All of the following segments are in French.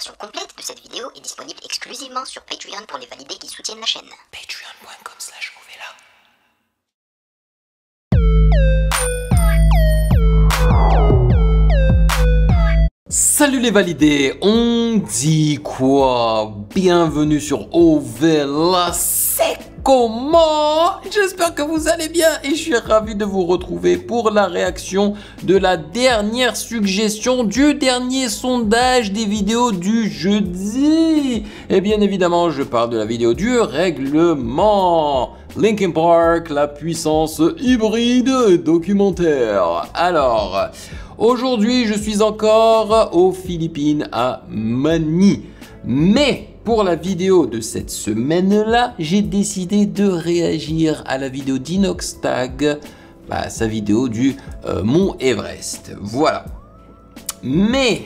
version complète de cette vidéo est disponible exclusivement sur Patreon pour les validés qui soutiennent la chaîne. Patreon.com/Ovela. Salut les validés, on dit quoi? Bienvenue sur Ovela, c'est comment? J'espère que vous allez bien et je suis ravi de vous retrouver pour la réaction de la dernière suggestion du dernier sondage des vidéos du jeudi. Et bien évidemment, je parle de la vidéo du règlement. Linkin Park, la puissance hybride documentaire. Alors, aujourd'hui, je suis encore aux Philippines à Manille. Mais pour la vidéo de cette semaine-là, j'ai décidé de réagir à la vidéo d'Inoxtag, sa vidéo du Mont Everest. Voilà. Mais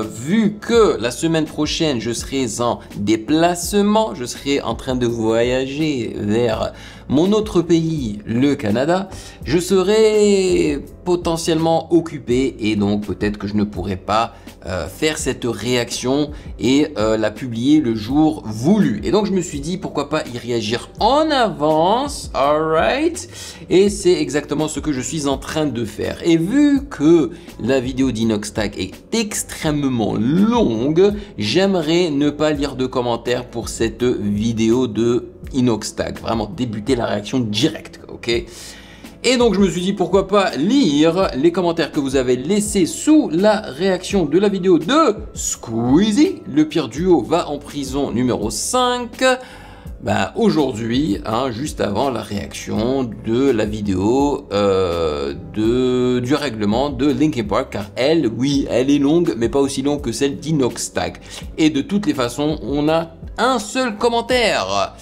vu que la semaine prochaine je serai en déplacement, je serai en train de voyager vers mon autre pays, le Canada, je serai potentiellement occupé et donc peut-être que je ne pourrai pas faire cette réaction et la publier le jour voulu. Et donc je me suis dit pourquoi pas y réagir en avance, alright? Et c'est exactement ce que je suis en train de faire. Et vu que la vidéo d'Inoxtag est extrêmement longue, j'aimerais ne pas lire de commentaires pour cette vidéo de Inoxtag. Vraiment débuter la réaction directe, ok? Et donc je me suis dit pourquoi pas lire les commentaires que vous avez laissés sous la réaction de la vidéo de Squeezie. Le pire duo va en prison numéro 5. Aujourd'hui, juste avant la réaction de la vidéo du règlement de Linkin Park, car elle, oui, elle est longue, mais pas aussi longue que celle d'Inoxtag. Et de toutes les façons, on a un seul commentaire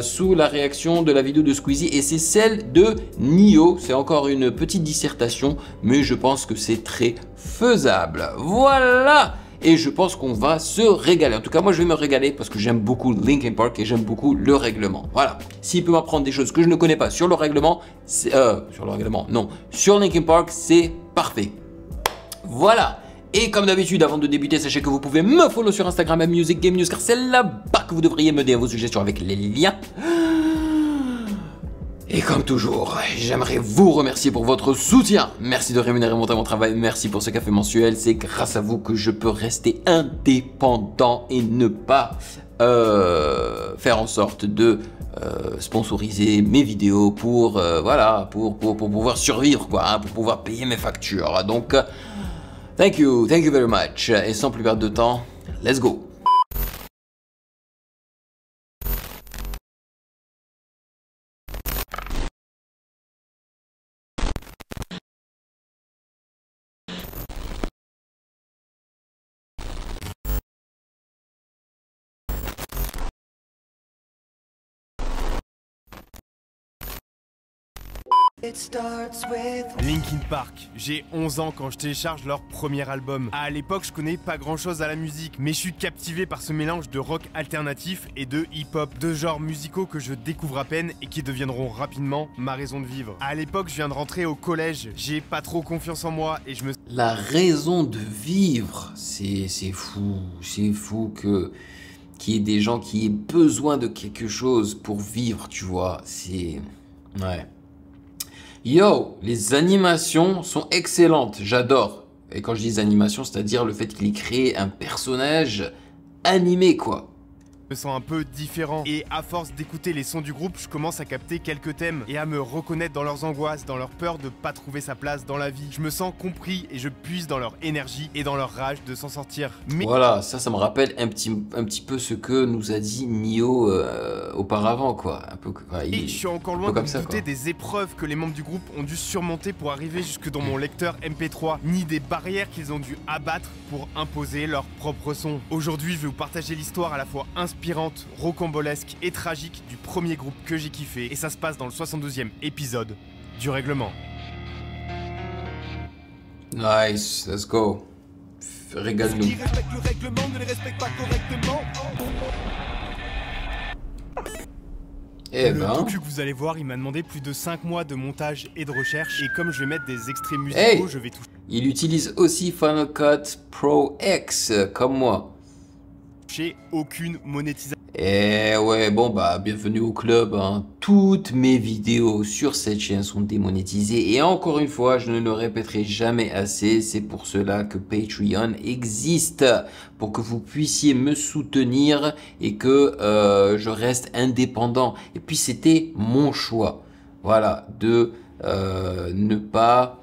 sous la réaction de la vidéo de Squeezie, et c'est celle de Nio. C'est encore une petite dissertation, mais je pense que c'est très faisable. Voilà! Et je pense qu'on va se régaler. En tout cas, moi, je vais me régaler parce que j'aime beaucoup Linkin Park et j'aime beaucoup le règlement. Voilà. S'il peut m'apprendre des choses que je ne connais pas sur le règlement, sur Linkin Park, c'est parfait. Voilà. Et comme d'habitude, avant de débuter, sachez que vous pouvez me follow sur Instagram à Music Game News, car c'est là-bas que vous devriez me dire vos suggestions avec les liens. Et comme toujours, j'aimerais vous remercier pour votre soutien. Merci de rémunérer mon travail, merci pour ce café mensuel. C'est grâce à vous que je peux rester indépendant et ne pas faire en sorte de sponsoriser mes vidéos pour pouvoir survivre, pour pouvoir payer mes factures. Donc, thank you very much. Et sans plus perdre de temps, let's go. Linkin Park, j'ai 11 ans quand je télécharge leur premier album. À l'époque, je connais pas grand chose à la musique, mais je suis captivé par ce mélange de rock alternatif et de hip-hop, deux genres musicaux que je découvre à peine et qui deviendront rapidement ma raison de vivre. À l'époque, je viens de rentrer au collège, j'ai pas trop confiance en moi et je me... La raison de vivre, c'est fou qu'il y ait des gens qui aient besoin de quelque chose pour vivre, tu vois, c'est... Ouais. Yo, les animations sont excellentes, j'adore. Et quand je dis animation, c'est-à-dire le fait qu'il ait créé un personnage animé, quoi. me sens un peu différent. Et à force d'écouter les sons du groupe, je commence à capter quelques thèmes et à me reconnaître dans leurs angoisses, dans leur peur de pas trouver sa place dans la vie. Je me sens compris et je puise dans leur énergie et dans leur rage de s'en sortir. Mais voilà, ça me rappelle un petit peu ce que nous a dit Nio auparavant, quoi. Un peu, et je suis encore loin de me douter des épreuves que les membres du groupe ont dû surmonter pour arriver jusque dans mon lecteur MP3, ni des barrières qu'ils ont dû abattre pour imposer leur propre son. Aujourd'hui, je vais vous partager l'histoire à la fois inspirante, rocambolesque et tragique du premier groupe que j'ai kiffé, et ça se passe dans le 72e épisode du règlement. Nice, let's go. Régale-nous. Qui respecte le règlement ne les respecte pas correctement. Eh le ben... docu que vous allez voir, il m'a demandé plus de 5 mois de montage et de recherche, et comme je vais mettre des extraits musicaux, je vais toucher. Il utilise aussi Final Cut Pro X, comme moi. aucune monétisation. Eh ouais, bon bah bienvenue au club, hein. Toutes mes vidéos sur cette chaîne sont démonétisées et encore une fois, je ne le répéterai jamais assez, c'est pour cela que Patreon existe, pour que vous puissiez me soutenir et que je reste indépendant. Et puis c'était mon choix, voilà, de ne pas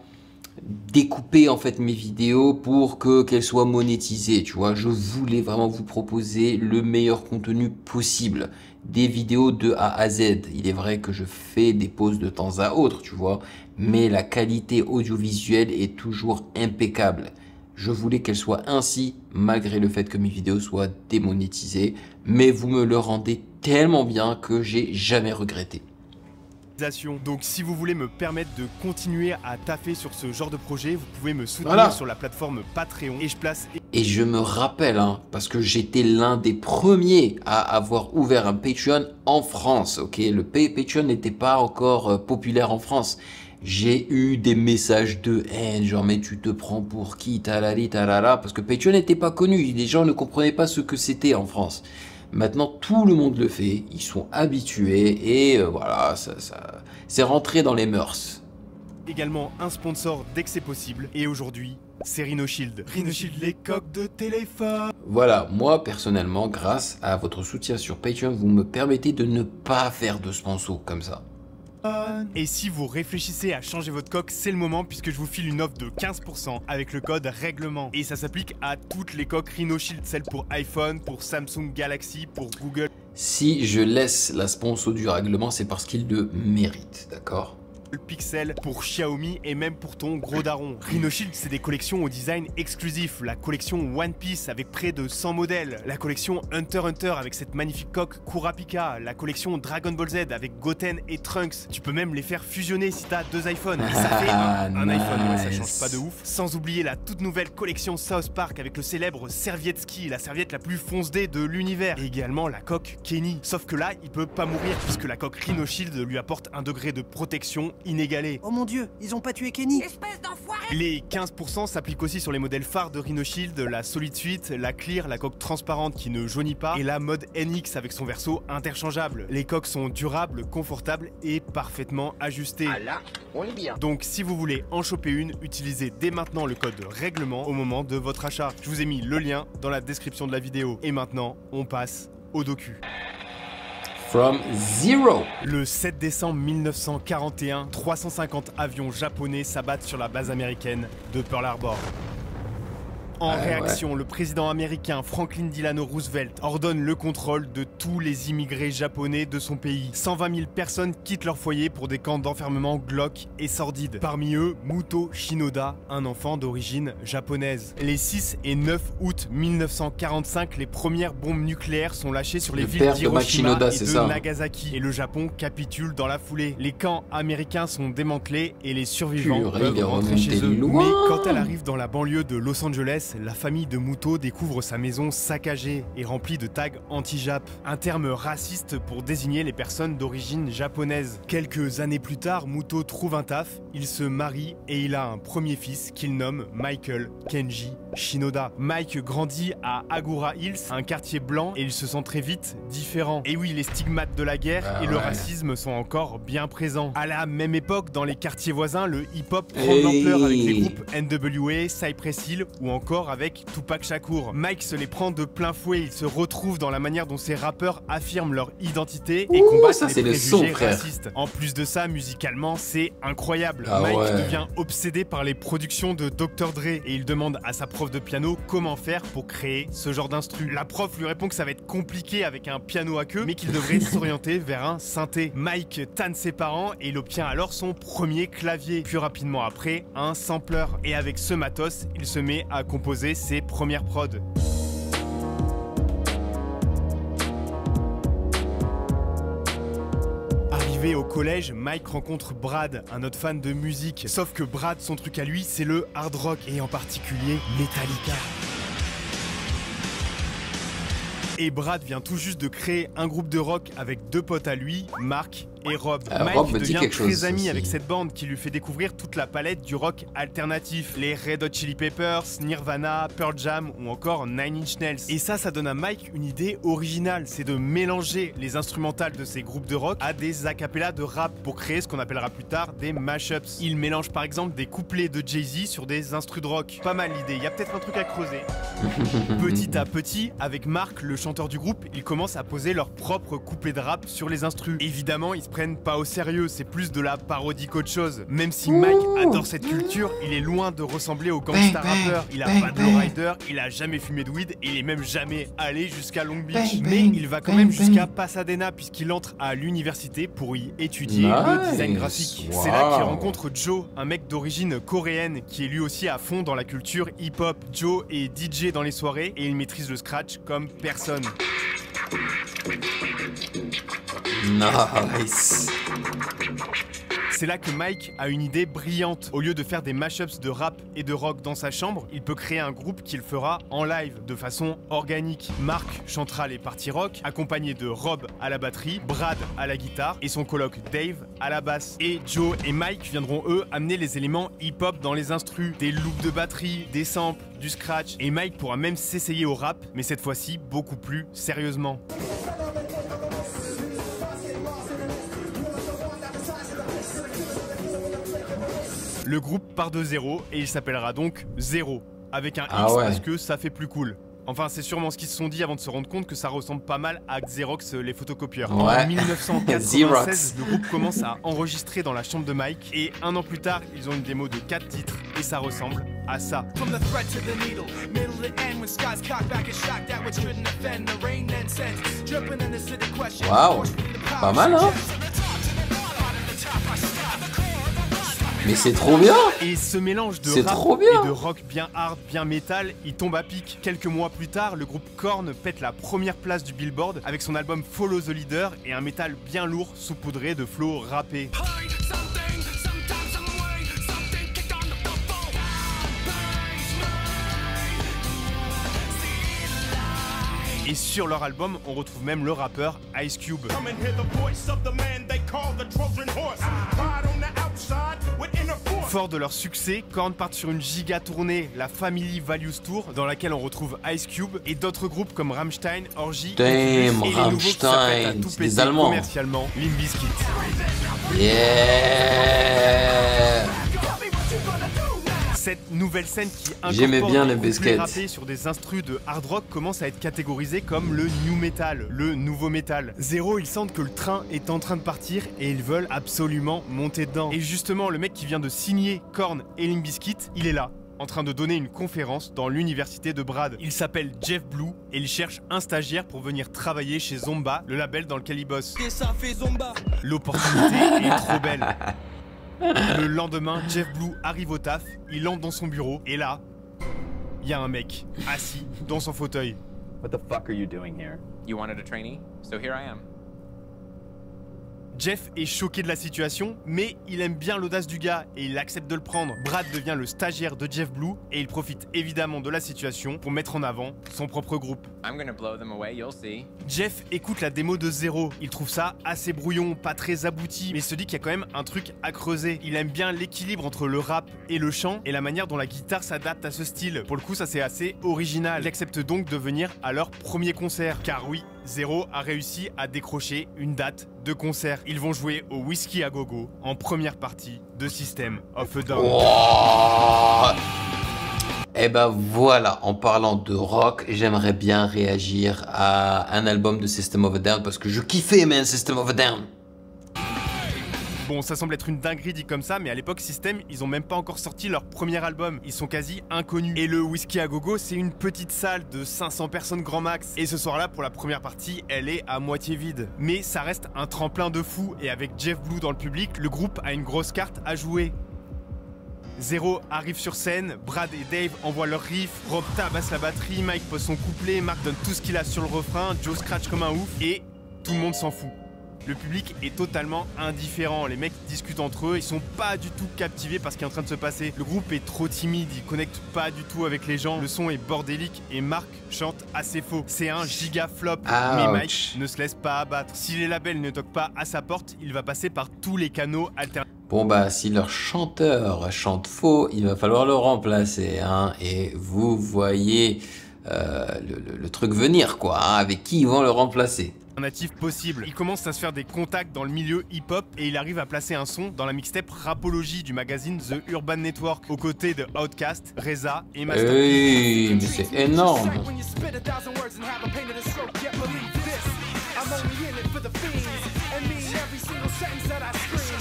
découper en fait mes vidéos pour que qu'elles soient monétisées, tu vois. Je voulais vraiment vous proposer le meilleur contenu possible, des vidéos de A à Z. Il est vrai que je fais des pauses de temps à autre, tu vois, mais la qualité audiovisuelle est toujours impeccable. Je voulais qu'elle soit ainsi, malgré le fait que mes vidéos soient démonétisées, mais vous me le rendez tellement bien que j'ai jamais regretté. Donc si vous voulez me permettre de continuer à taffer sur ce genre de projet, vous pouvez me soutenir sur la plateforme Patreon et je place... Et je me rappelle, hein, parce que j'étais l'un des premiers à avoir ouvert un Patreon en France, ok. Le Patreon n'était pas encore populaire en France. J'ai eu des messages de haine, genre mais tu te prends pour qui, talali talala, parce que Patreon n'était pas connu, les gens ne comprenaient pas ce que c'était en France. Maintenant, tout le monde le fait, ils sont habitués et voilà, c'est rentré dans les mœurs. Également un sponsor dès que c'est possible et aujourd'hui, c'est Rhinoshield. Rhinoshield, les coques de téléphone. Voilà, moi personnellement, grâce à votre soutien sur Patreon, vous me permettez de ne pas faire de sponsor comme ça. Et si vous réfléchissez à changer votre coque, c'est le moment puisque je vous file une offre de 15% avec le code règlement. Et ça s'applique à toutes les coques Rhinoshield, celles pour iPhone, pour Samsung Galaxy, pour Google. Si je laisse la sponsor du règlement, c'est parce qu'il le mérite, d'accord ? Pixel, pour Xiaomi et même pour ton gros daron. Rhinoshield, c'est des collections au design exclusif. La collection One Piece avec près de 100 modèles. La collection Hunter x Hunter avec cette magnifique coque Kurapika. La collection Dragon Ball Z avec Goten et Trunks. Tu peux même les faire fusionner si t'as deux iPhones. Et ça fait un iPhone, ouais, ça change pas de ouf. Sans oublier la toute nouvelle collection South Park avec le célèbre Serviette-Ski, la serviette la plus fonce-dé de l'univers. Et également la coque Kenny. Sauf que là, il peut pas mourir puisque la coque Rhinoshield lui apporte un degré de protection inégalé. Oh mon dieu, ils ont pas tué Kenny. Espèce d'enfoiré. Les 15% s'appliquent aussi sur les modèles phares de Rhinoshield, la Solid Suite, la Clear, la coque transparente qui ne jaunit pas, et la mode NX avec son verso interchangeable. Les coques sont durables, confortables et parfaitement ajustées. Ah là, on est bien. Donc si vous voulez en choper une, utilisez dès maintenant le code règlement au moment de votre achat. Je vous ai mis le lien dans la description de la vidéo. Et maintenant, on passe au docu. From Zero. Le 7 décembre 1941, 350 avions japonais s'abattent sur la base américaine de Pearl Harbor. En réaction, le président américain Franklin Delano Roosevelt ordonne le contrôle de tous les immigrés japonais de son pays. 120 000 personnes quittent leur foyer pour des camps d'enfermement glauques et sordides. Parmi eux, Muto Shinoda, un enfant d'origine japonaise. Les 6 et 9 août 1945, les premières bombes nucléaires sont lâchées sur les villes d'Hiroshima et de Nagasaki. Et le Japon capitule dans la foulée. Les camps américains sont démantelés et les survivants peuvent rentrer chez eux. Mais quand elle arrive dans la banlieue de Los Angeles, la famille de Muto découvre sa maison saccagée et remplie de tags anti-Jap, un terme raciste pour désigner les personnes d'origine japonaise. Quelques années plus tard, Muto trouve un taf, il se marie et il a un premier fils qu'il nomme Michael Kenji Shinoda. Mike grandit à Agura Hills, un quartier blanc, et il se sent très vite différent. Et oui, les stigmates de la guerre et le racisme sont encore bien présents. À la même époque, dans les quartiers voisins, le hip-hop prend de l'ampleur avec les groupes NWA, Cypress Hill ou encore avec Tupac Shakur. Mike se les prend de plein fouet, il se retrouve dans la manière dont ces rappeurs affirment leur identité et combattent les préjugés racistes. En plus de ça, musicalement, c'est incroyable. Mike devient obsédé par les productions de Dr. Dre et il demande à sa prof de piano comment faire pour créer ce genre d'instru. La prof lui répond que ça va être compliqué avec un piano à queue, mais qu'il devrait s'orienter vers un synthé. Mike tanne ses parents et il obtient alors son premier clavier. Puis rapidement après, un sampler. Et avec ce matos, il se met à composer ses premières prods. Arrivé au collège, Mike rencontre Brad, un autre fan de musique. Sauf que Brad, son truc à lui, c'est le hard rock, et en particulier Metallica. Et Brad vient tout juste de créer un groupe de rock avec deux potes à lui, Mark et Rob. Rob Mike me dit devient quelque chose très ami aussi. avec cette bande qui lui fait découvrir toute la palette du rock alternatif. Les Red Hot Chili Peppers, Nirvana, Pearl Jam ou encore Nine Inch Nails. Et ça donne à Mike une idée originale, c'est de mélanger les instrumentales de ces groupes de rock à des acapellas de rap pour créer ce qu'on appellera plus tard des mashups. Il mélange par exemple des couplets de Jay-Z sur des instrus de rock. Pas mal l'idée, il y a peut-être un truc à creuser. Petit à petit, avec Mark, le chanteur du groupe, ils commencent à poser leurs propres couplets de rap sur les instrus. Évidemment, ils se prennent pas au sérieux, c'est plus de la parodie qu'autre chose. Même si Mike adore cette culture, il est loin de ressembler au gangsta rappeur. Il a pas de lowrider, il a jamais fumé de weed et il est même jamais allé jusqu'à Long Beach. Mais il va quand même jusqu'à Pasadena puisqu'il entre à l'université pour y étudier le design graphique. C'est là qu'il rencontre Joe, un mec d'origine coréenne qui est lui aussi à fond dans la culture hip-hop. Joe est DJ dans les soirées et il maîtrise le scratch comme personne. Nice. C'est là que Mike a une idée brillante. Au lieu de faire des mashups de rap et de rock dans sa chambre, il peut créer un groupe qu'il fera en live, de façon organique. Mark chantera les parties rock, accompagné de Rob à la batterie, Brad à la guitare et son coloc Dave à la basse. Et Joe et Mike viendront eux amener les éléments hip-hop dans les instrus, des loops de batterie, des samples, du scratch. Et Mike pourra même s'essayer au rap, mais cette fois-ci beaucoup plus sérieusement. Le groupe part de zéro et il s'appellera donc Zero, avec un X parce que ça fait plus cool. Enfin, c'est sûrement ce qu'ils se sont dit avant de se rendre compte que ça ressemble pas mal à Xerox, les photocopieurs. En 1996, le groupe commence à enregistrer dans la chambre de Mike et un an plus tard, ils ont une démo de 4 titres et ça ressemble à ça. Waouh, pas mal hein. Mais c'est trop bien! Et ce mélange de rap et de rock bien hard, bien métal, il tombe à pic. Quelques mois plus tard, le groupe Korn pète la première place du Billboard avec son album Follow the Leader et un métal bien lourd saupoudré de flows rappés. Et sur leur album, on retrouve même le rappeur Ice Cube. Fort de leur succès, Korn partent sur une giga tournée, la Family Values Tour, dans laquelle on retrouve Ice Cube et d'autres groupes comme Rammstein, Orgy, et les nouveaux qui s'apprêtent à tout péter commercialement, Limp Bizkit. Yeah. Cette nouvelle scène qui incorpore des couplets rappés sur des instrus de hard rock commence à être catégorisée comme le new metal, le nouveau metal. Zero, ils sentent que le train est en train de partir et ils veulent absolument monter dedans. Et justement, le mec qui vient de signer Korn et Limp Bizkit, il est là, en train de donner une conférence dans l'université de Brad. Il s'appelle Jeff Blue et il cherche un stagiaire pour venir travailler chez Zomba, le label dans lequel il bosse. L'opportunité est trop belle. Le lendemain, Jeff Blue arrive au taf, il entre dans son bureau et là, il y a un mec assis dans son fauteuil. What the fuck are you doing here? You wanted a trainee, so here I am. Jeff est choqué de la situation, mais il aime bien l'audace du gars et il accepte de le prendre. Brad devient le stagiaire de Jeff Blue et il profite évidemment de la situation pour mettre en avant son propre groupe. I'm gonna blow them away, you'll see. Jeff écoute la démo de Zero. Il trouve ça assez brouillon, pas très abouti, mais il se dit qu'il y a quand même un truc à creuser. Il aime bien l'équilibre entre le rap et le chant et la manière dont la guitare s'adapte à ce style. Pour le coup, ça c'est assez original. Il accepte donc de venir à leur premier concert, car oui, Zero a réussi à décrocher une date de concert. Ils vont jouer au Whisky à Gogo en première partie de System of a Down. Oh. Et ben voilà, en parlant de rock, j'aimerais bien réagir à un album de System of a Down parce que je kiffais man System of a Down. Bon, ça semble être une dinguerie dit comme ça, mais à l'époque, System, ils ont même pas encore sorti leur premier album. Ils sont quasi inconnus. Et le Whisky à Gogo, c'est une petite salle de 500 personnes grand max. Et ce soir-là, pour la première partie, elle est à moitié vide. Mais ça reste un tremplin de fou. Et avec Jeff Blue dans le public, le groupe a une grosse carte à jouer. Zero arrive sur scène, Brad et Dave envoient leur riff, Rob tabasse la batterie, Mike pose son couplet, Mark donne tout ce qu'il a sur le refrain, Joe scratch comme un ouf, et tout le monde s'en fout. Le public est totalement indifférent, les mecs discutent entre eux, ils sont pas du tout captivés par ce qui est en train de se passer. Le groupe est trop timide, il connecte pas du tout avec les gens, le son est bordélique et Mark chante assez faux. C'est un giga flop, mais Mike ne se laisse pas abattre. Si les labels ne toquent pas à sa porte, il va passer par tous les canaux alternatifs. Bon bah si leur chanteur chante faux, il va falloir le remplacer, hein. Et vous voyez le truc venir quoi, hein, avec qui ils vont le remplacer. Possible. Il commence à se faire des contacts dans le milieu hip-hop et il arrive à placer un son dans la mixtape Rapology du magazine The Urban Network aux côtés de Outkast, Reza et Master P. Oui, mais c'est énorme.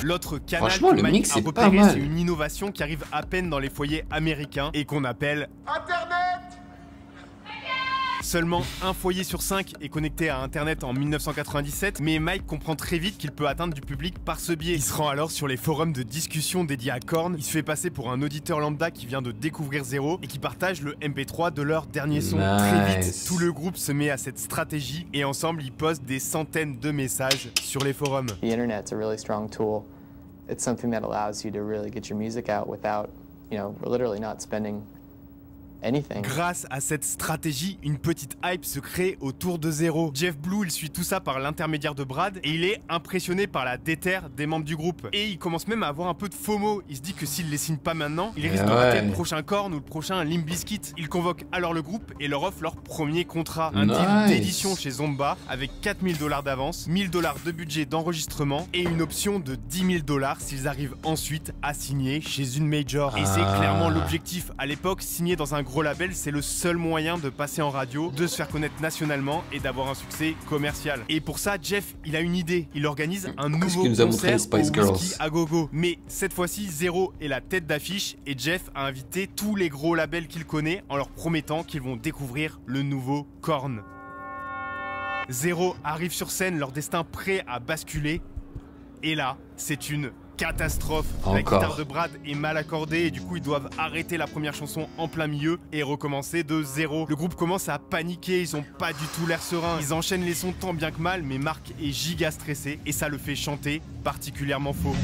L'autre canal franchement, le mix est pas mal. C'est une innovation qui arrive à peine dans les foyers américains et qu'on appelle Internet. Seulement un foyer sur 5 est connecté à Internet en 1997, mais Mike comprend très vite qu'il peut atteindre du public par ce biais. Il se rend alors sur les forums de discussion dédiés à Korn, il se fait passer pour un auditeur lambda qui vient de découvrir Zero et qui partage le MP3 de leur dernier son. Nice. Très vite, tout le groupe se met à cette stratégie et ensemble ils postent des centaines de messages sur les forums. The internet's a really strong tool. It's something that allows you to really get your music out without, you know, literally not spending anything. Grâce à cette stratégie, une petite hype se crée autour de Zero. Jeff Blue, il suit tout ça par l'intermédiaire de Brad et il est impressionné par la déterre des membres du groupe. Et il commence même à avoir un peu de FOMO. Il se dit que s'il les signe pas maintenant, il risque de rater le prochain Korn ou le prochain Limp Bizkit. Il convoque alors le groupe et leur offre leur premier contrat. Un deal d'édition chez Zomba avec 4 000 $ d'avance, 1 000 $ de budget d'enregistrement et une option de 10 000 $ s'ils arrivent ensuite à signer chez une major. Et c'est clairement l'objectif. À l'époque, signer dans un gros label, c'est le seul moyen de passer en radio, de se faire connaître nationalement et d'avoir un succès commercial. Et pour ça, Jeff, il a une idée. Il organise un nouveau concert au Whisky à Gogo. Mais cette fois-ci, Zero est la tête d'affiche et Jeff a invité tous les gros labels qu'il connaît en leur promettant qu'ils vont découvrir le nouveau Korn. Zero arrive sur scène, leur destin prêt à basculer. Et là, c'est une catastrophe. La guitare de Brad est mal accordée et du coup ils doivent arrêter la première chanson en plein milieu et recommencer de zéro. Le groupe commence à paniquer, ils ont pas du tout l'air serein. Ils enchaînent les sons tant bien que mal, mais Mark est giga stressé et ça le fait chanter particulièrement faux.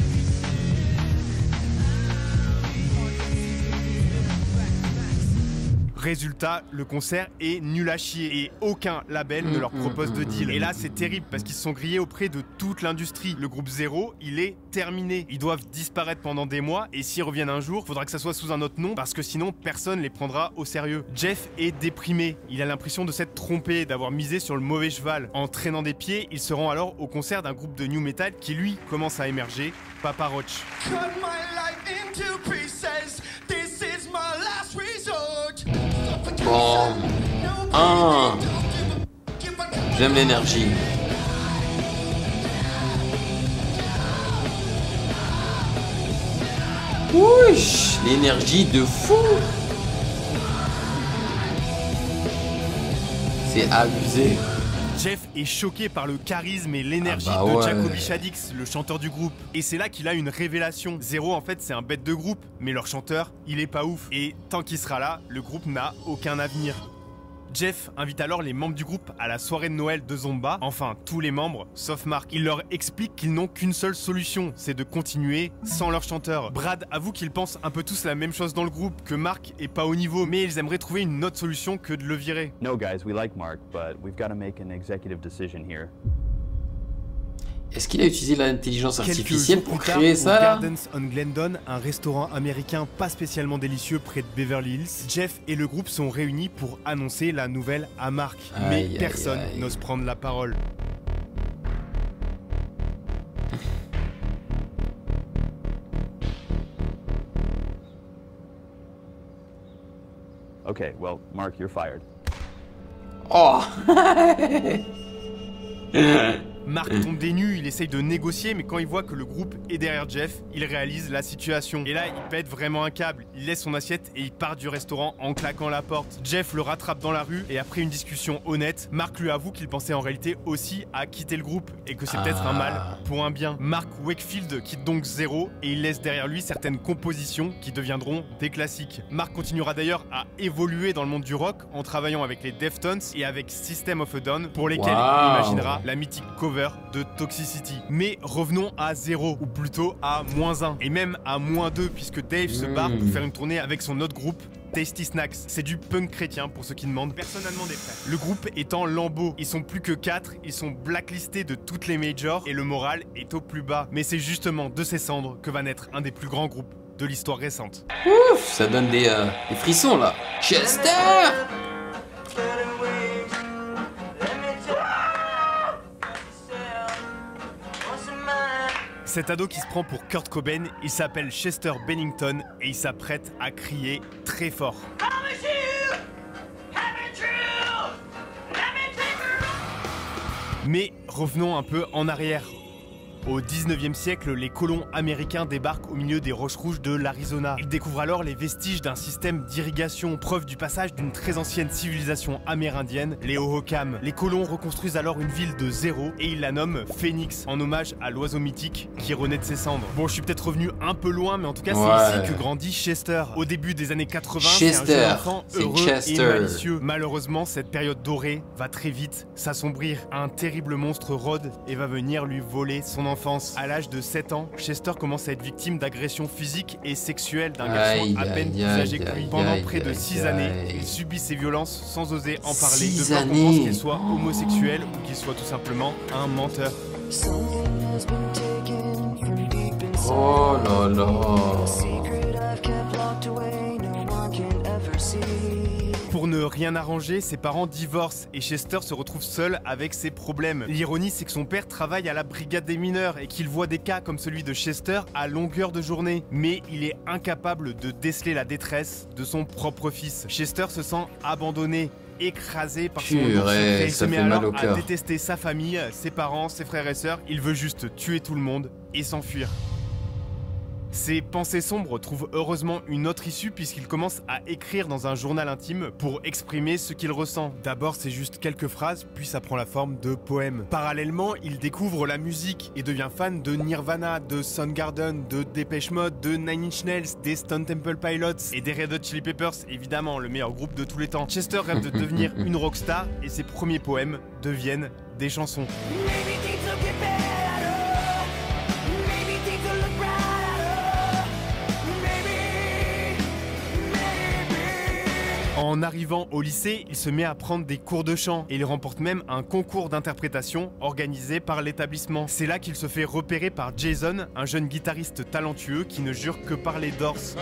Résultat, le concert est nul à chier et aucun label ne leur propose de deal. Et là, c'est terrible parce qu'ils se sont grillés auprès de toute l'industrie. Le groupe Zero, il est terminé. Ils doivent disparaître pendant des mois et s'ils reviennent un jour, faudra que ça soit sous un autre nom parce que sinon, personne les prendra au sérieux. Jeff est déprimé. Il a l'impression de s'être trompé, d'avoir misé sur le mauvais cheval. En traînant des pieds, il se rend alors au concert d'un groupe de new metal qui, lui, commence à émerger, Papa Roach. Bon. Ah. J'aime l'énergie. Ouch, l'énergie de fou. C'est abusé. Jeff est choqué par le charisme et l'énergie de Jacoby Shaddix, le chanteur du groupe. Et c'est là qu'il a une révélation. Zero, en fait, c'est un bête de groupe, mais leur chanteur, il est pas ouf. Et tant qu'il sera là, le groupe n'a aucun avenir. Jeff invite alors les membres du groupe à la soirée de Noël de Zomba, enfin tous les membres, sauf Mark. Il leur explique qu'ils n'ont qu'une seule solution, c'est de continuer sans leur chanteur. Brad avoue qu'ils pensent un peu tous la même chose dans le groupe, que Mark est pas au niveau, mais ils aimeraient trouver une autre solution que de le virer. No guys, we like Mark, but we've got to make an executive decision here. Est-ce qu'il a utilisé l'intelligence artificielle pour créer ça là? Gardens on Glendon, un restaurant américain pas spécialement délicieux près de Beverly Hills, Jeff et le groupe sont réunis pour annoncer la nouvelle à Mark. Mais personne n'ose prendre la parole. Okay, well, Mark, you're fired. Oh. Mark tombe des nues, il essaye de négocier, mais quand il voit que le groupe est derrière Jeff, il réalise la situation. Et là, il pète vraiment un câble. Il laisse son assiette et il part du restaurant en claquant la porte. Jeff le rattrape dans la rue et après une discussion honnête, Mark lui avoue qu'il pensait en réalité aussi à quitter le groupe et que c'est peut-être un mal pour un bien. Mark Wakefield quitte donc Zero et il laisse derrière lui certaines compositions qui deviendront des classiques. Mark continuera d'ailleurs à évoluer dans le monde du rock en travaillant avec les Deftones et avec System of a Down pour lesquels il imaginera la mythique cover cover de Toxicity. Mais revenons à 0, ou plutôt à -1, et même à -2, puisque Dave se barre pour faire une tournée avec son autre groupe, Tasty Snacks. C'est du punk chrétien pour ceux qui demandent. Personne n'a demandé, frère. Le groupe est en lambeaux. Ils sont plus que 4, ils sont blacklistés de toutes les majors et le moral est au plus bas. Mais c'est justement de ces cendres que va naître un des plus grands groupes de l'histoire récente. Ouf, ça donne des frissons là. Chester! Cet ado qui se prend pour Kurt Cobain, il s'appelle Chester Bennington et il s'apprête à crier très fort. Mais revenons un peu en arrière. Au 19e siècle, les colons américains débarquent au milieu des roches rouges de l'Arizona. Ils découvrent alors les vestiges d'un système d'irrigation, preuve du passage d'une très ancienne civilisation amérindienne, les Hohokam. Les colons reconstruisent alors une ville de zéro et ils la nomment Phoenix, en hommage à l'oiseau mythique qui renaît de ses cendres. Bon, je suis peut-être revenu un peu loin, mais en tout cas, c'est ici que grandit Chester. Au début des années 80, c'est un jeune enfant heureux et malicieux. Malheureusement, cette période dorée va très vite s'assombrir. Un terrible monstre rôde et va venir lui voler son enfance. À l'âge de 7 ans, Chester commence à être victime d'agressions physiques et sexuelles d'un garçon à peine plus âgé que lui. Pendant près de 6 années, il subit ces violences sans oser en parler. De peur qu'on pense qu'il soit homosexuel ou qu'il soit tout simplement un menteur. Oh là là. Pour ne rien arranger, ses parents divorcent et Chester se retrouve seul avec ses problèmes. L'ironie, c'est que son père travaille à la brigade des mineurs et qu'il voit des cas comme celui de Chester à longueur de journée. Mais il est incapable de déceler la détresse de son propre fils. Chester se sent abandonné, écrasé par son secret. Il se met alors à détester sa famille, ses parents, ses frères et sœurs. Il veut juste tuer tout le monde et s'enfuir. Ses pensées sombres trouvent heureusement une autre issue puisqu'il commence à écrire dans un journal intime pour exprimer ce qu'il ressent. D'abord c'est juste quelques phrases, puis ça prend la forme de poèmes. Parallèlement, il découvre la musique et devient fan de Nirvana, de Soundgarden, de Depeche Mode, de Nine Inch Nails, des Stone Temple Pilots et des Red Hot Chili Peppers, évidemment le meilleur groupe de tous les temps. Chester rêve de devenir une rockstar et ses premiers poèmes deviennent des chansons. En arrivant au lycée, il se met à prendre des cours de chant et il remporte même un concours d'interprétation organisé par l'établissement. C'est là qu'il se fait repérer par Jason, un jeune guitariste talentueux qui ne jure que par les Doors.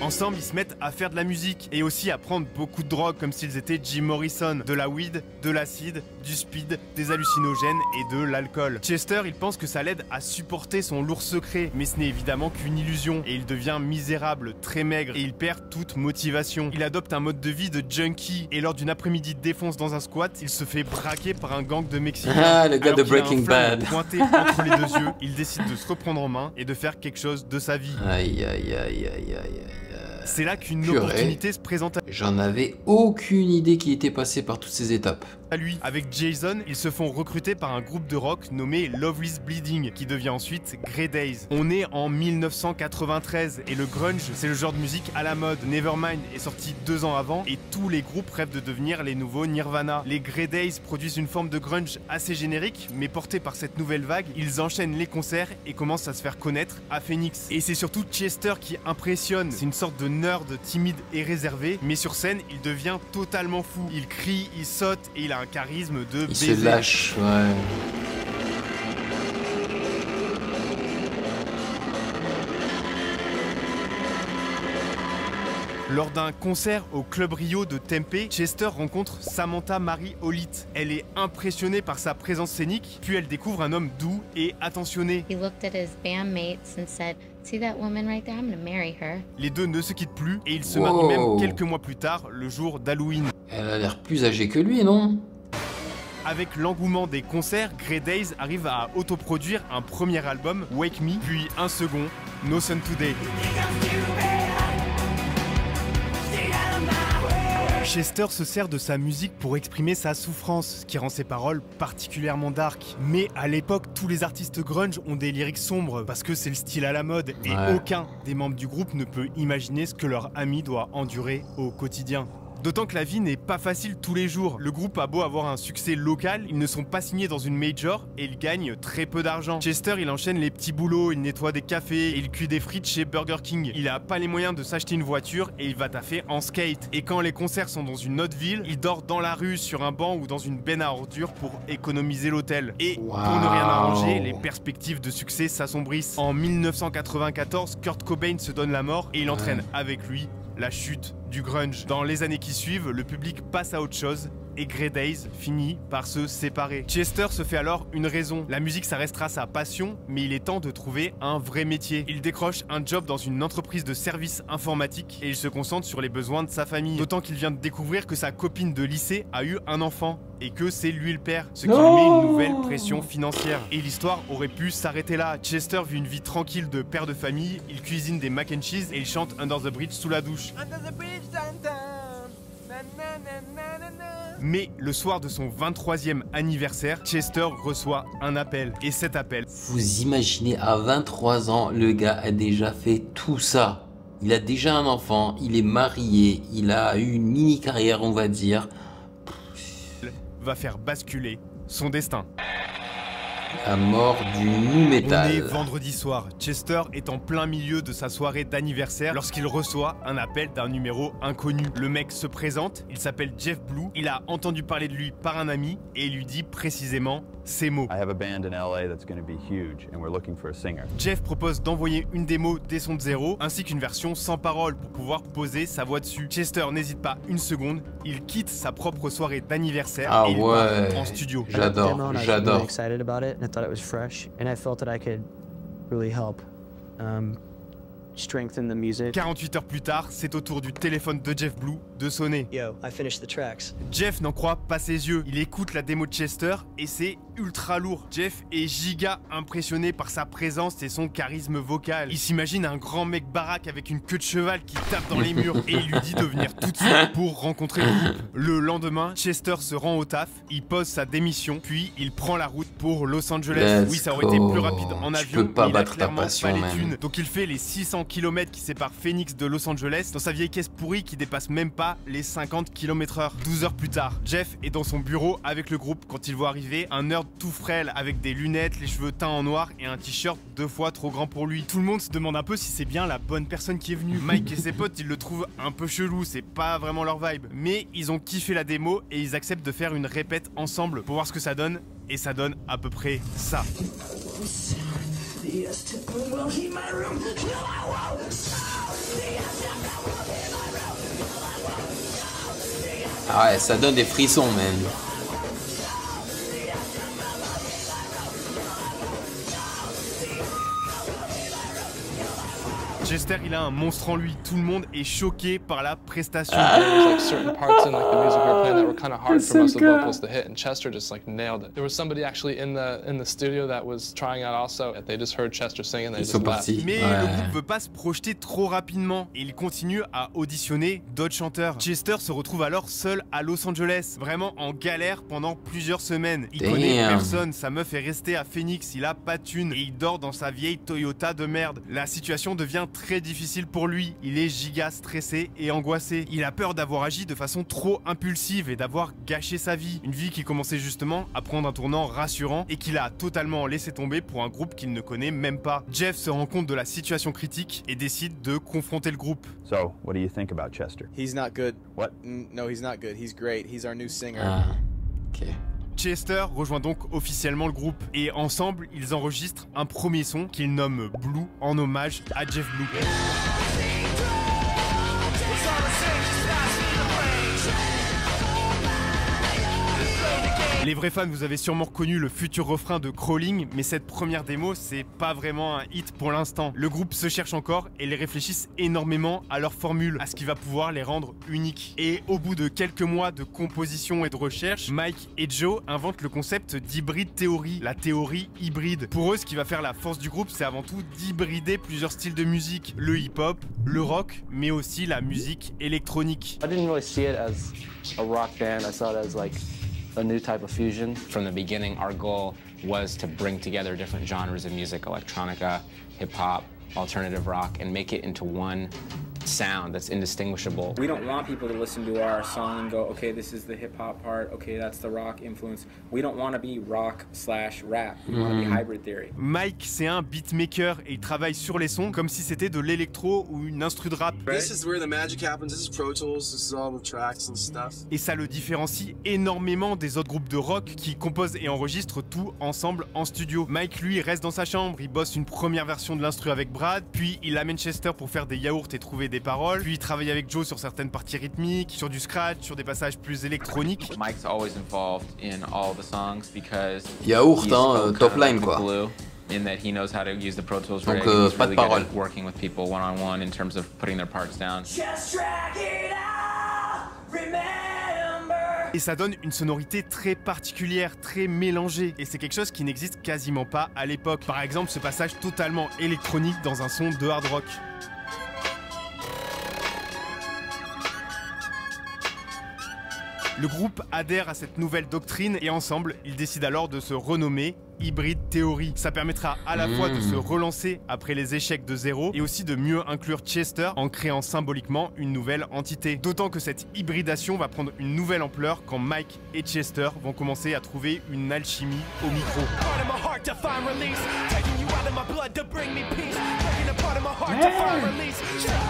Ensemble, ils se mettent à faire de la musique et aussi à prendre beaucoup de drogue comme s'ils étaient Jim Morrison. De la weed, de l'acide, du speed, des hallucinogènes et de l'alcool. Chester, il pense que ça l'aide à supporter son lourd secret, mais ce n'est évidemment qu'une illusion et il devient misérable, très maigre et il perd toute motivation. Il adopte un mode de vie de junkie et lors d'une après-midi de défonce dans un squat, il se fait braquer par un gang de Mexicains. Ah, le gars de Breaking Bad. Pointé entre les deux yeux, il décide de se reprendre en main et de faire quelque chose de sa vie. Aïe aïe aïe aïe aïe. C'est là qu'une opportunité se présente à lui. J'en avais aucune idée qu'il était passé par toutes ces étapes. Avec Jason, ils se font recruter par un groupe de rock nommé Loveless Bleeding, qui devient ensuite Grey Days. On est en 1993 et le grunge, c'est le genre de musique à la mode. Nevermind est sorti 2 ans avant et tous les groupes rêvent de devenir les nouveaux Nirvana. Les Grey Days produisent une forme de grunge assez générique, mais portée par cette nouvelle vague, ils enchaînent les concerts et commencent à se faire connaître à Phoenix. Et c'est surtout Chester qui impressionne. C'est une sorte de nerd timide et réservé, mais sur scène, il devient totalement fou. Il crie, il saute et il a un charisme de baiser. Il se lâche, ouais. Lors d'un concert au Club Rio de Tempe, Chester rencontre Samantha Marie Olit. Elle est impressionnée par sa présence scénique, puis elle découvre un homme doux et attentionné. He looked at his bandmates and said, "See that woman right there? I'm gonna marry her." Les deux ne se quittent plus et ils se marient même quelques mois plus tard, le jour d'Halloween. Elle a l'air plus âgée que lui, non? Avec l'engouement des concerts, Grey Days arrive à autoproduire un premier album, Wake Me, puis un second, No Sun Today. Chester se sert de sa musique pour exprimer sa souffrance, ce qui rend ses paroles particulièrement dark. Mais à l'époque, tous les artistes grunge ont des lyrics sombres, parce que c'est le style à la mode, et aucun des membres du groupe ne peut imaginer ce que leur ami doit endurer au quotidien. D'autant que la vie n'est pas facile tous les jours. Le groupe a beau avoir un succès local, ils ne sont pas signés dans une major et ils gagnent très peu d'argent. Chester, il enchaîne les petits boulots, il nettoie des cafés et il cuit des frites chez Burger King. Il a pas les moyens de s'acheter une voiture et il va taffer en skate. Et quand les concerts sont dans une autre ville, il dort dans la rue, sur un banc ou dans une benne à ordures pour économiser l'hôtel. Et pour ne rien arranger, les perspectives de succès s'assombrissent. En 1994, Kurt Cobain se donne la mort et il entraîne avec lui la chute du grunge. Dans les années qui suivent, le public passe à autre chose et Grey Days finit par se séparer. Chester se fait alors une raison. La musique, ça restera sa passion, mais il est temps de trouver un vrai métier. Il décroche un job dans une entreprise de services informatiques et il se concentre sur les besoins de sa famille. D'autant qu'il vient de découvrir que sa copine de lycée a eu un enfant et que c'est lui le père, ce qui lui met une nouvelle pression financière. Et l'histoire aurait pu s'arrêter là. Chester vit une vie tranquille de père de famille, il cuisine des mac and cheese et il chante Under the Bridge sous la douche. Under the bridge downtown. Mais le soir de son 23e anniversaire, Chester reçoit un appel. Et cet appel... Vous imaginez, à 23 ans, le gars a déjà fait tout ça. Il a déjà un enfant, il est marié, il a eu une mini carrière, on va dire. va faire basculer son destin. La mort du nu metal. On est vendredi soir. Chester est en plein milieu de sa soirée d'anniversaire lorsqu'il reçoit un appel d'un numéro inconnu. Le mec se présente, il s'appelle Jeff Blue, il a entendu parler de lui par un ami et il lui dit précisément ces mots. I have a band in LA that's going to be huge and we're looking for a singer. Jeff propose d'envoyer une démo des sons de zéro ainsi qu'une version sans parole pour pouvoir poser sa voix dessus. Chester n'hésite pas une seconde, il quitte sa propre soirée d'anniversaire et il part en studio. J'adore. I thought it was fresh, and I felt that I could really help strengthen the music. 48 heures plus tard, c'est au tour du téléphone de Jeff Blue de sonner. Yo, I finished the tracks. Jeff n'en croit pas ses yeux. Il écoute la démo de Chester et c'est ultra lourd. Jeff est giga impressionné par sa présence et son charisme vocal. Il s'imagine un grand mec baraque avec une queue de cheval qui tape dans les murs et il lui dit de venir tout de suite pour rencontrer le groupe. Le lendemain, Chester se rend au taf, il pose sa démission, puis il prend la route pour Los Angeles. Oui, ça aurait été plus rapide en avion, mais il a clairement pas les thunes. Donc il fait les 600 km qui séparent Phoenix de Los Angeles dans sa vieille caisse pourrie qui dépasse même pas les 50 km/h. 12 heures plus tard, Jeff est dans son bureau avec le groupe quand il voit arriver un nerd tout frêle avec des lunettes, les cheveux teints en noir et un t-shirt 2 fois trop grand pour lui. Tout le monde se demande un peu si c'est bien la bonne personne qui est venue. Mike et ses potes, ils le trouvent un peu chelou, c'est pas vraiment leur vibe. Mais ils ont kiffé la démo et ils acceptent de faire une répète ensemble pour voir ce que ça donne. Et ça donne à peu près ça. Ah ouais, ça donne des frissons, man. Chester, il a un monstre en lui. Tout le monde est choqué par la prestation. There was like certain parts in like the music we were playing that were kind of hard for most of the vocals to hit, and Chester just like nailed it. There was somebody actually in the studio that was trying out also. They just heard Chester sing and they just laughed. Mais le groupe veut pas se projeter trop rapidement et il continue à auditionner d'autres chanteurs. Chester se retrouve alors seul à Los Angeles, vraiment en galère pendant plusieurs semaines. Il connaît personne, sa meuf est restée à Phoenix, il a pas de thune et il dort dans sa vieille Toyota de merde. La situation devient très difficile pour lui, il est giga stressé et angoissé. Il a peur d'avoir agi de façon trop impulsive et d'avoir gâché sa vie. Une vie qui commençait justement à prendre un tournant rassurant et qu'il a totalement laissé tomber pour un groupe qu'il ne connaît même pas. Jeff se rend compte de la situation critique et décide de confronter le groupe. So, what do you think about Chester? He's not good. What? No, he's not good. He's great. He's our new singer. Ok. Chester rejoint donc officiellement le groupe et ensemble ils enregistrent un premier son qu'ils nomment Blue en hommage à Jeff Blue. Les vrais fans, vous avez sûrement reconnu le futur refrain de Crawling, mais cette première démo, c'est pas vraiment un hit pour l'instant. Le groupe se cherche encore et les réfléchissent énormément à leur formule, à ce qui va pouvoir les rendre uniques. Et au bout de quelques mois de composition et de recherche, Mike et Joe inventent le concept d'hybrid theory, la théorie hybride. Pour eux, ce qui va faire la force du groupe, c'est avant tout d'hybrider plusieurs styles de musique, le hip-hop, le rock, mais aussi la musique électronique. I didn't really see it as a rock band. I saw it as like a new type of fusion. From the beginning, our goal was to bring together different genres of music, electronica, hip-hop, alternative rock, and make it into one sound that's indistinguishable. We don't want people to listen to our song and go, okay, this is the hip hop part, okay, that's the rock influence. We don't want to be rock/rap. We want to be hybrid theory. Mike, c'est un beatmaker et il travaille sur les sons comme si c'était de l'électro ou une instru de rap. This is where the magic happens. This is Pro Tools. This is all the tracks and stuff. Et ça le différencie énormément des autres groupes de rock qui composent et enregistrent tout ensemble en studio. Mike, lui, reste dans sa chambre, il bosse une première version de l'instru avec Brad, puis il amène Chester pour faire des yaourts et trouver des paroles, puis il travaille avec Joe sur certaines parties rythmiques, sur du scratch, sur des passages plus électroniques. Mike's always involved in all the songs because yaourt, hein, top line quoi. In that he knows how to use the Pro Tools rig. Donc he's pas really de parole. good at working with people one-on-one in terms of putting their parts down. Just drag it out, remember. Et ça donne une sonorité très particulière, très mélangée. Et c'est quelque chose qui n'existe quasiment pas à l'époque. Par exemple, ce passage totalement électronique dans un son de hard rock. Le groupe adhère à cette nouvelle doctrine et ensemble, ils décident alors de se renommer Hybrid Theory. Ça permettra à la fois de se relancer après les échecs de Zero et aussi de mieux inclure Chester en créant symboliquement une nouvelle entité. D'autant que cette hybridation va prendre une nouvelle ampleur quand Mike et Chester vont commencer à trouver une alchimie au micro.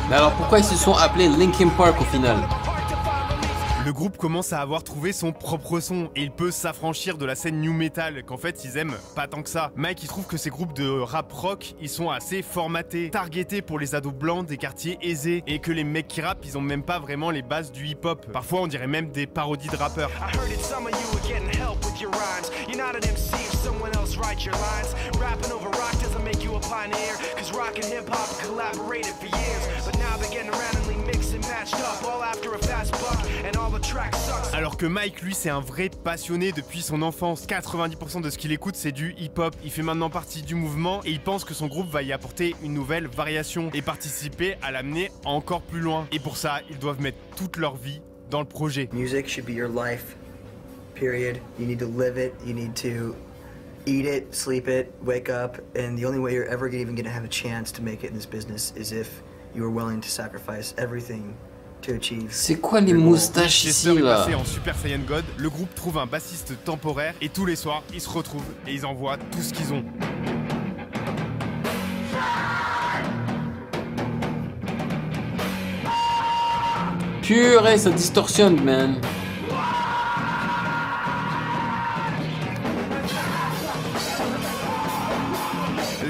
Mais alors pourquoi ils se sont appelés Linkin Park au final? Le groupe commence à avoir trouvé son propre son et il peut s'affranchir de la scène new metal qu'en fait ils aiment pas tant que ça. Mike il trouve que ces groupes de rap rock ils sont assez formatés, targetés pour les ados blancs des quartiers aisés et que les mecs qui rappent ils ont même pas vraiment les bases du hip hop. Parfois on dirait même des parodies de rappeurs. Alors que Mike, lui, c'est un vrai passionné depuis son enfance. 90% de ce qu'il écoute, c'est du hip-hop. Il fait maintenant partie du mouvement et il pense que son groupe va y apporter une nouvelle variation et participer à l'amener encore plus loin. Et pour ça, ils doivent mettre toute leur vie dans le projet. Music should be your life, period. You need to live it, you need to eat it, sleep it, wake up, and the only way you're ever even gonna have a chance to make it in this business is if you are willing to sacrifice everything. C'est quoi les moustaches ici là? Passé en Super Saiyan God, le groupe trouve un bassiste temporaire et tous les soirs ils se retrouvent et ils envoient tout ce qu'ils ont. Purée, ça distorsionne, man.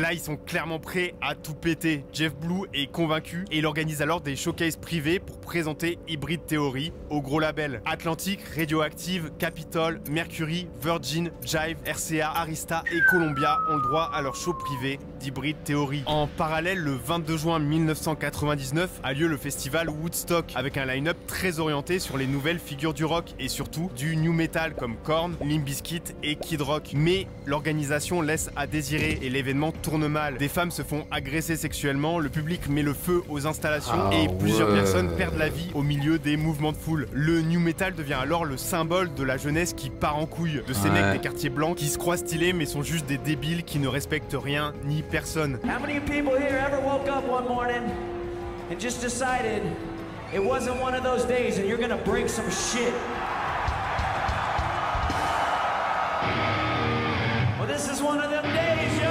Là, ils sont clairement prêts à tout péter. Jeff Blue est convaincu et il organise alors des showcases privés pour présenter Hybrid Theory au gros label. Atlantic, Radioactive, Capitol, Mercury, Virgin, Jive, RCA, Arista et Columbia ont le droit à leur show privé d'Hybrid Theory. En parallèle, le 22 juin 1999 a lieu le festival Woodstock avec un line-up très orienté sur les nouvelles figures du rock et surtout du new metal comme Korn, Limp Bizkit et Kid Rock. Mais l'organisation laisse à désirer et l'événement tourne mal. Des femmes se font agresser sexuellement, le public met le feu aux installations et plusieurs personnes perdent la vie au milieu des mouvements de foule. Le new metal devient alors le symbole de la jeunesse qui part en couille, de ces mecs des quartiers blancs qui se croient stylés mais sont juste des débiles qui ne respectent rien ni personne. How many people here ever woke up one morning and just decided it wasn't one of those days and you're gonna break some shit? Well, this is one of them days, yo!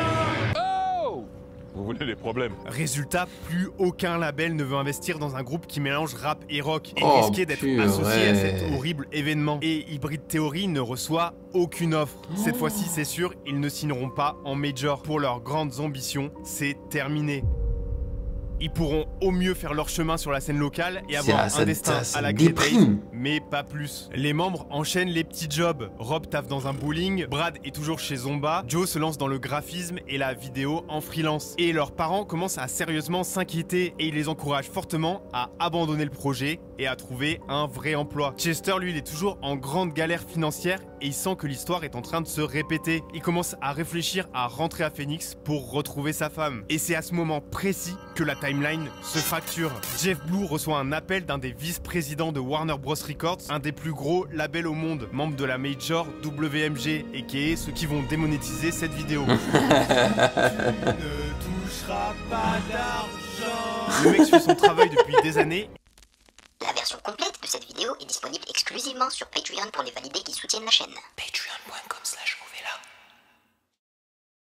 Vous voulez des problèmes? Résultat, plus aucun label ne veut investir dans un groupe qui mélange rap et rock et risquer d'être associé à cet horrible événement. Et Hybrid Theory ne reçoit aucune offre. Cette fois-ci, c'est sûr, ils ne signeront pas en major. Pour leurs grandes ambitions, c'est terminé. Ils pourront au mieux faire leur chemin sur la scène locale et avoir un destin à la Great Days, mais pas plus. Les membres enchaînent les petits jobs. Rob taffe dans un bowling, Brad est toujours chez Zomba, Joe se lance dans le graphisme et la vidéo en freelance. Et leurs parents commencent à sérieusement s'inquiéter et ils les encouragent fortement à abandonner le projet et à trouver un vrai emploi. Chester, lui, il est toujours en grande galère financière et il sent que l'histoire est en train de se répéter. Il commence à réfléchir à rentrer à Phoenix pour retrouver sa femme. Et c'est à ce moment précis que la timeline se fracture. Jeff Blue reçoit un appel d'un des vice-présidents de Warner Bros Records, un des plus gros labels au monde, membre de la major WMG, et qui est ceux qui vont démonétiser cette vidéo. touchera pas d'argent. Le mec fait son travail depuis des années. La version complète de cette vidéo est disponible exclusivement sur Patreon pour les validés qui soutiennent la chaîne. Patreon.com/.